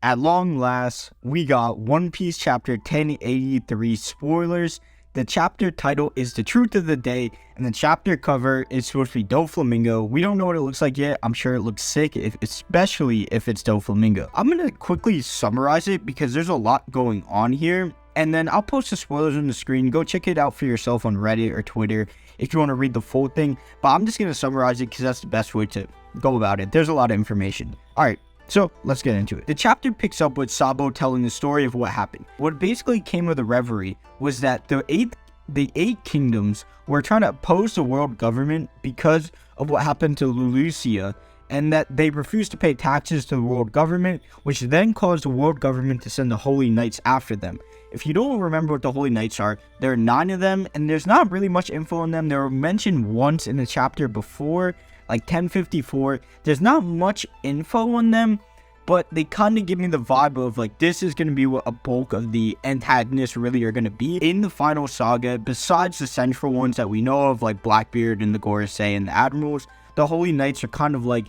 At long last, we got One Piece chapter 1083 spoilers. The chapter title is The Truth of the Day, and the chapter cover is supposed to be Doflamingo. We don't know what it looks like yet. I'm sure it looks sick, especially if it's Doflamingo. I'm going to quickly summarize it because there's a lot going on here, and then I'll post the spoilers on the screen. Go check it out for yourself on Reddit or Twitter if you want to read the full thing, but I'm just going to summarize it because that's the best way to go about it. There's a lot of information. Alright. So, let's get into it. The chapter picks up with Sabo telling the story of what happened. What basically came of the Reverie was that the eight kingdoms were trying to oppose the world government because of what happened to Lucia, and that they refused to pay taxes to the world government, which then caused the world government to send the Holy Knights after them. If you don't remember what the Holy Knights are, there are 9 of them, and there's not really much info on them. They were mentioned once in the chapter before, like 1054. There's not much info on them, but they kind of give me the vibe of like this is going to be what a bulk of the antagonists really are going to be in the final saga. Besides the central ones that we know of, like Blackbeard and the Gorosei and the Admirals, the Holy Knights are kind of like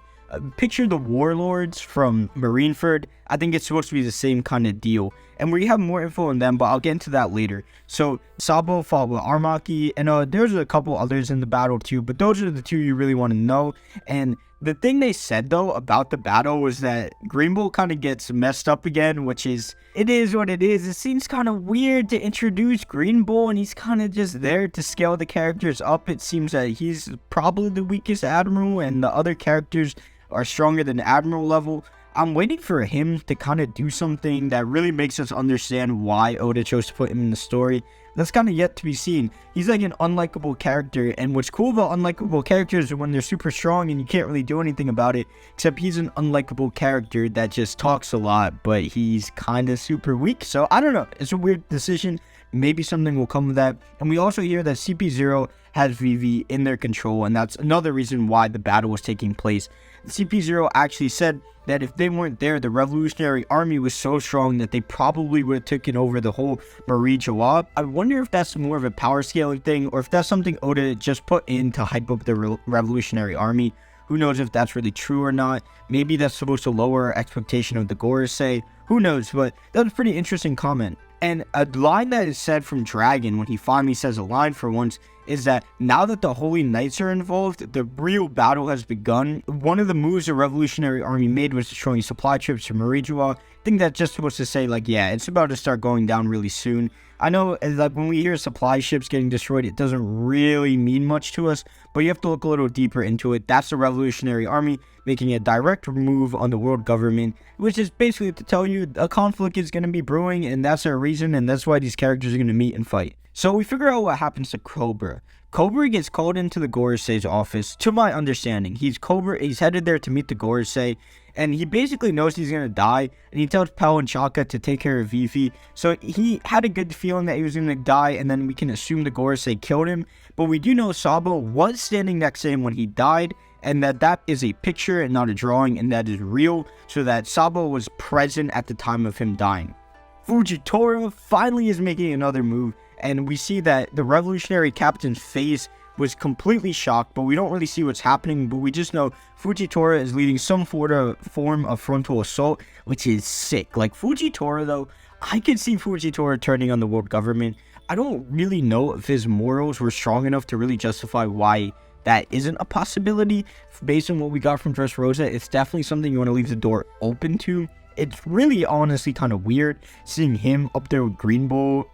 picture the warlords from Marineford. I think it's supposed to be the same kind of deal, and we have more info on them, but I'll get into that later. So Sabo fought with Armaki, and there's a couple others in the battle too, but those are the 2 you really want to know. And the thing they said though about the battle was that Green Bull kind of gets messed up again, which is, it is what it is. It seems kind of weird to introduce Green Bull and he's kind of just there to scale the characters up. It seems that he's probably the weakest admiral and the other characters are stronger than admiral level. I'm waiting for him to kind of do something that really makes us understand why Oda chose to put him in the story. That's kind of yet to be seen. He's like an unlikable character, and what's cool about unlikable characters is when they're super strong and you can't really do anything about it, except he's an unlikable character that just talks a lot, but he's kind of super weak. So I don't know, it's a weird decision. Maybe something will come of that. And we also hear that CP0 has Vivi in their control, and that's another reason why the battle was taking place. CP0 actually said that if they weren't there, the Revolutionary Army was so strong that they probably would have taken over the whole Marie Jawab. I wonder if that's more of a power scaling thing, or if that's something Oda just put in to hype up the Revolutionary Army. Who knows if that's really true or not. Maybe that's supposed to lower our expectation of the Gorosei. Who knows, but that was a pretty interesting comment. And a line that is said from Dragon when he finally says a line for once is that now that the Holy Knights are involved, the real battle has begun. One of the moves the Revolutionary Army made was destroying supply trips to Marijoa. I think that's just supposed to say like, yeah, it's about to start going down really soon. I know like when we hear supply ships getting destroyed, it doesn't really mean much to us, but you have to look a little deeper into it. That's the Revolutionary Army making a direct move on the world government, which is basically to tell you a conflict is going to be brewing, and that's our reason, and that's why these characters are going to meet and fight. So we figure out what happens to Cobra. Cobra gets called into the Gorosei's office. To my understanding, he's headed there to meet the Gorosei, and he basically knows he's gonna die, and he tells Pell and Chaka to take care of Vivi. So he had a good feeling that he was gonna die, and then we can assume the Gorosei killed him. But we do know Sabo was standing next to him when he died, and that is a picture and not a drawing, and that is real, so that Sabo was present at the time of him dying. Fujitora finally is making another move, and we see that the revolutionary captain's face was completely shocked, but we don't really see what's happening, but we just know Fujitora is leading some form of frontal assault, which is sick. Like Fujitora though, I could see Fujitora turning on the world government. I don't really know if his morals were strong enough to really justify why that isn't a possibility. Based on what we got from Dressrosa, it's definitely something you want to leave the door open to. It's really honestly kind of weird seeing him up there with Green Bull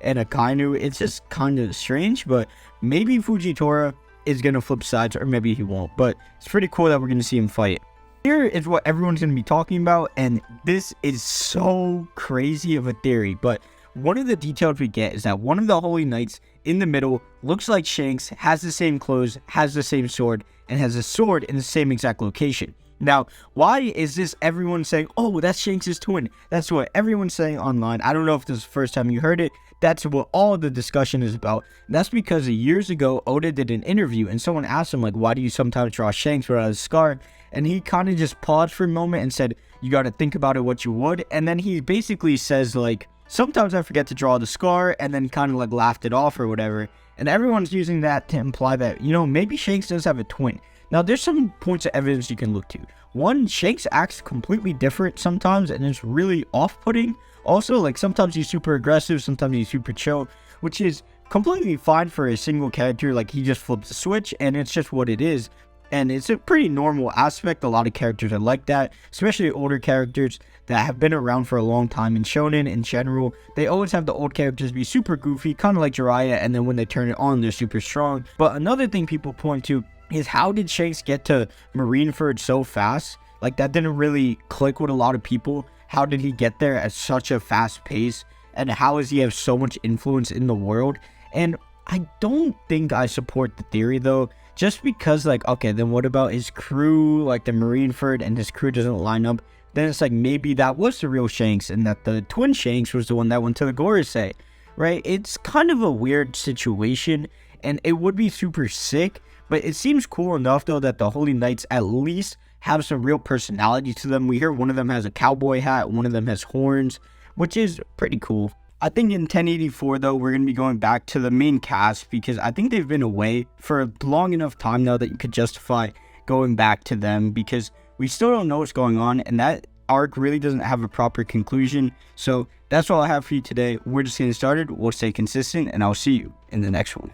and Akainu. It's just kind of strange, but maybe Fujitora is going to flip sides, or maybe he won't. But it's pretty cool that we're going to see him fight. Here is what everyone's going to be talking about, and this is so crazy of a theory, but one of the details we get is that one of the Holy Knights in the middle looks like Shanks, has the same clothes, has the same sword, and has a sword in the same exact location. Now, why is this everyone saying, oh, that's Shanks' twin? That's what everyone's saying online. I don't know if this is the first time you heard it. That's what all the discussion is about. That's because years ago, Oda did an interview and someone asked him, like, why do you sometimes draw Shanks without a scar? And he kind of just paused for a moment and said, you got to think about it what you would. And then he basically says, like, sometimes I forget to draw the scar, and then kind of like laughed it off or whatever. And everyone's using that to imply that, you know, maybe Shanks does have a twin. Now, there's some points of evidence you can look to. One, Shanks acts completely different sometimes, and it's really off-putting. Also, like, sometimes he's super aggressive, sometimes he's super chill, which is completely fine for a single character. Like, he just flips a switch, and it's just what it is. And it's a pretty normal aspect. A lot of characters are like that, especially older characters that have been around for a long time. In shonen in general, they always have the old characters be super goofy, kind of like Jiraiya, and then when they turn it on, they're super strong. But another thing people point to is, how did Shanks get to Marineford so fast? Like, that didn't really click with a lot of people. How did he get there at such a fast pace? And how does he have so much influence in the world? And I don't think I support the theory, though. Just because, like, okay, then what about his crew? Like, the Marineford and his crew doesn't line up. Then it's like, maybe that was the real Shanks, and that the twin Shanks was the one that went to the Gorosei, right? It's kind of a weird situation, and it would be super sick. But it seems cool enough, though, that the Holy Knights at least have some real personality to them. We hear one of them has a cowboy hat, one of them has horns, which is pretty cool. I think in 1084, though, we're going to be going back to the main cast, because I think they've been away for a long enough time now that you could justify going back to them, because we still don't know what's going on, and that arc really doesn't have a proper conclusion. So that's all I have for you today. We're just getting started. We'll stay consistent, and I'll see you in the next one.